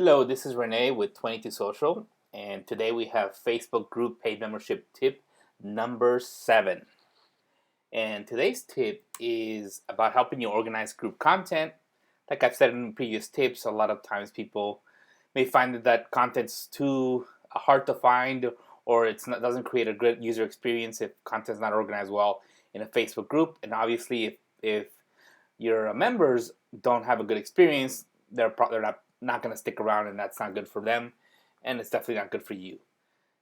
Hello, this is Renee with 22 Social, and today we have Facebook group paid membership tip number 7. And today's tip is about helping you organize group content. Like I've said in previous tips, a lot of times people may find that content's too hard to find, or doesn't create a good user experience if content's not organized well in a Facebook group. And obviously, if your members don't have a good experience, they're not going to stick around, and that's not good for them, and it's definitely not good for you.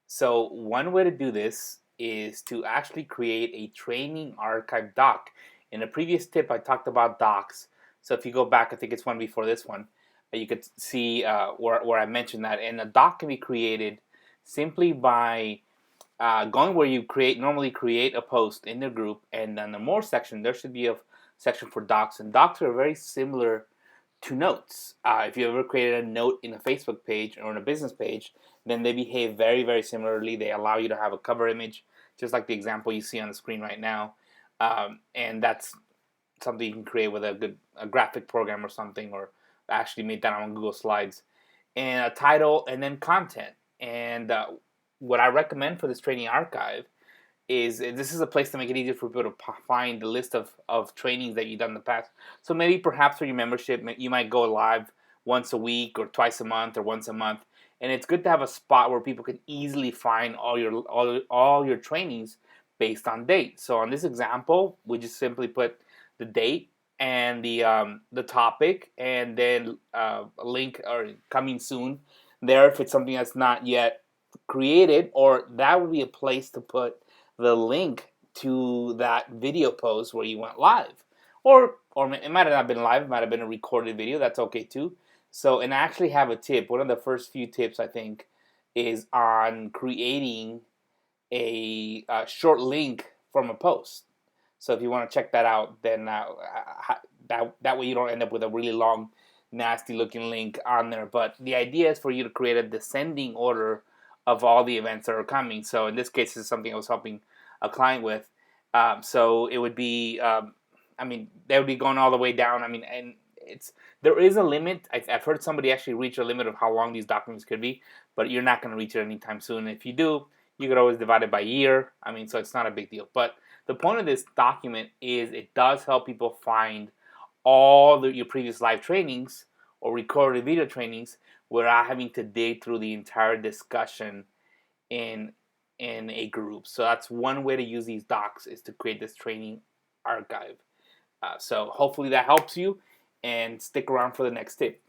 So one way to do this is to actually create a training archive doc. In a previous tip, I talked about docs. So if you go back, I think it's one before this one, you could see where I mentioned that. And a doc can be created simply by going where you normally create a post in the group, and then the more section, there should be a section for docs. And docs are very similar to notes. If you ever created a note in a Facebook page or in a business page, then they behave very, very similarly. They allow you to have a cover image, just like the example you see on the screen right now. And that's something you can create with a graphic program or something, or actually made that on Google Slides. And a title, and then content. And what I recommend for this training archive is this is a place to make it easier for people to find the list of trainings that you've done in the past. So maybe perhaps for your membership, you might go live once a week or twice a month or once a month. And it's good to have a spot where people can easily find all your trainings based on date. So on this example, we just simply put the date and the topic, and then a link or coming soon there if it's something that's not yet created, or that would be a place to put the link to that video post where you went live. Or it might have not been live, it might have been a recorded video, that's okay too. So, and I actually have a tip. One of the first few tips, I think, is on creating a short link from a post. So if you want to check that out, then that way you don't end up with a really long, nasty looking link on there. But the idea is for you to create a descending order of all the events that are coming. So in this case, this is something I was helping a client with. So it would be, they would be going all the way down. And there is a limit. I've heard somebody actually reach a limit of how long these documents could be, but you're not going to reach it anytime soon. If you do, you could always divide it by year. So it's not a big deal. But the point of this document is it does help people find all your previous live trainings or recorded video trainings without having to dig through the entire discussion in a group. So that's one way to use these docs, is to create this training archive. So hopefully that helps you, and stick around for the next tip.